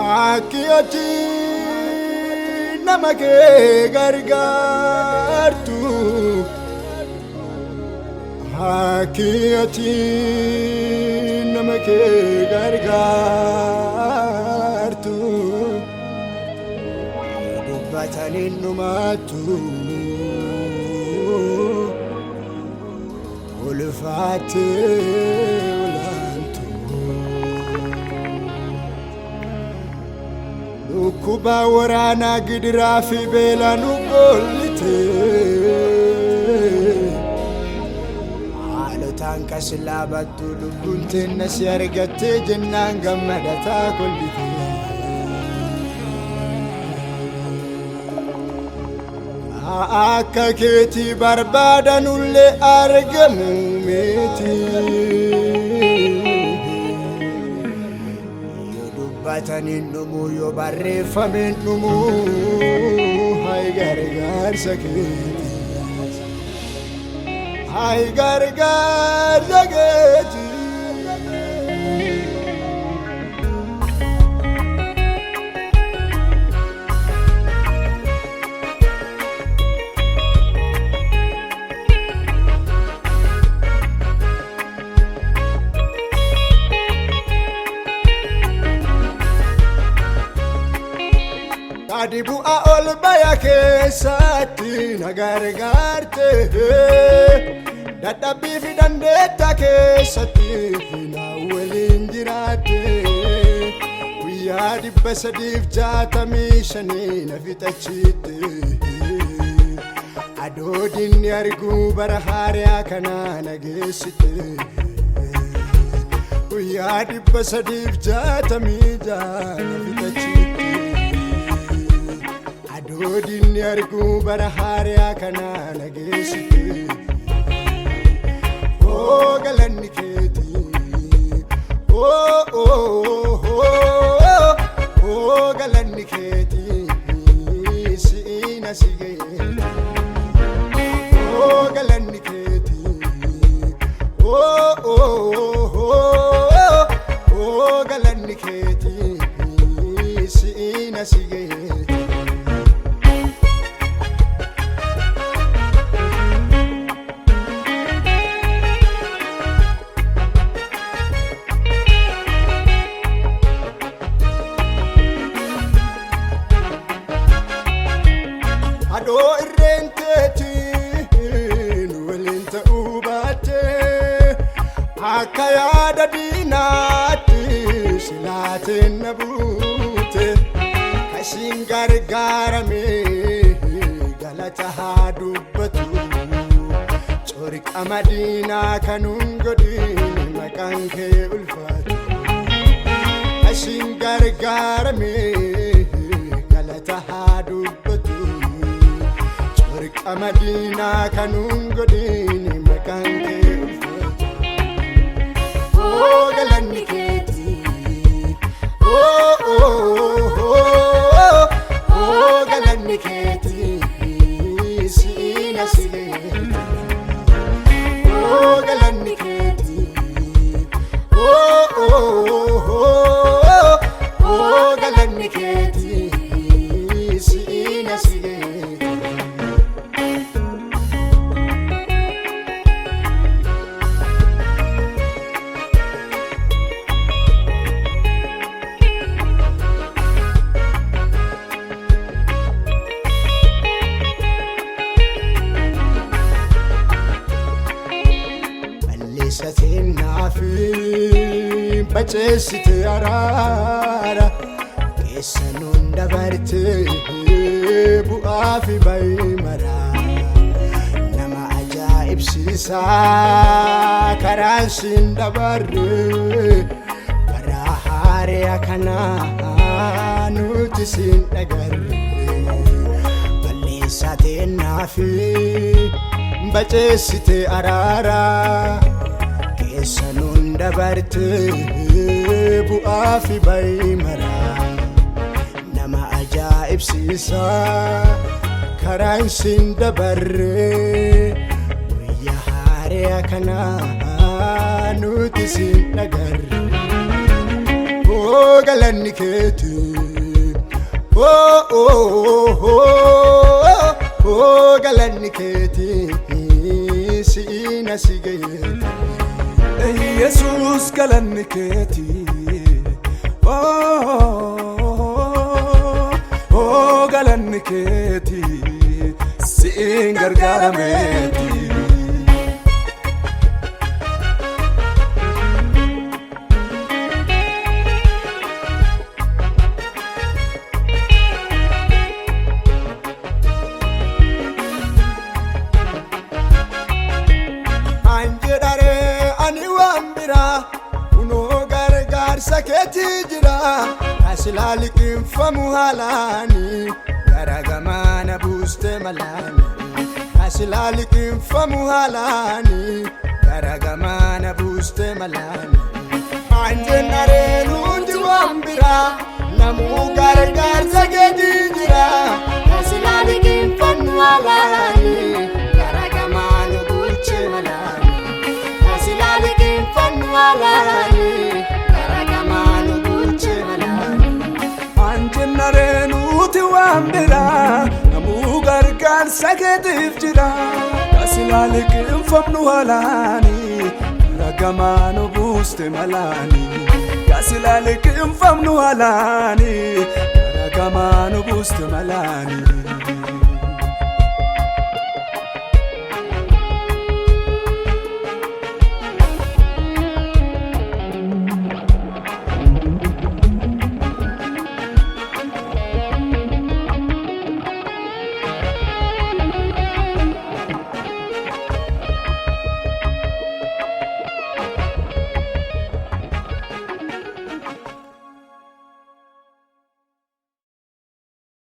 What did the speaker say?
Akiyati namake gargartu Akiyati namake gargartu Dubbatani numatu Ulfate Kuba warana gidra fi bela nugolite Alotan kasilabatu lubunte nasyargate jennan gammadata kollite Akka keti barbaadanulle argamu meti Batani numu yo barreeffame numu hay gargaarsa keeti hay gargaarsa keeti Adibu aol baya keessatti nagargaarte dadhabbii fi dandeetta keessatti na waliin jiraatte guyyaa 365 na fixachiitte adoodinni arguu bara haaraa kana nageessite guyyaa 366 na fixachiitte Odinni argu bara haaraa kana nageessite Oh galanni keeti Oh galanni keeti siina sige Oh galanni keeti Oh galanni keeti siina sige Ado irrenteti nuwelenta ubate Akayada dinati silate nabute Kashin gargarame galata hadubbatu Chorik amadina kanun godini makanke ulfatu Kashin gargarame galata hadubbatu Amadina kanun godini makanke ulfatu Oh galanni keeti Oh galanni keeti siina sige Oh galanni keeti Oh galanni keeti siina sige Satinaafi bacheessite araara keessanuun dabarte bu'aa fi baay'imara nama ajaa'ibsiisaa karaan siin dabarre bara haaraa kana nuti siin dhagarre balleessateenaafi bacheessite araara Keessanuun dabarte bu'aa fi baay'imara nama ajaa'ibsiisaa karaan siin dabarre guyyaa haaraa kana nuti siin dhagarre oh galanni keeti oh galanni keeti siina sigayeti Jesus galanni keeti oh galanni keeti siin gargaarameti saketi jira asilalikin famu halani garagamana buste malani asilalikin famu halani garagamana buste malani anjenare nundi wambira namu gargar saketi jira asilalikin famu halani garagamana buste malani asilalikin famu halani Nuti wambira namu gargar saketif jira asilalik infamnu halani ragamanu buste malani asilalik infamnu halani ragamanu buste malani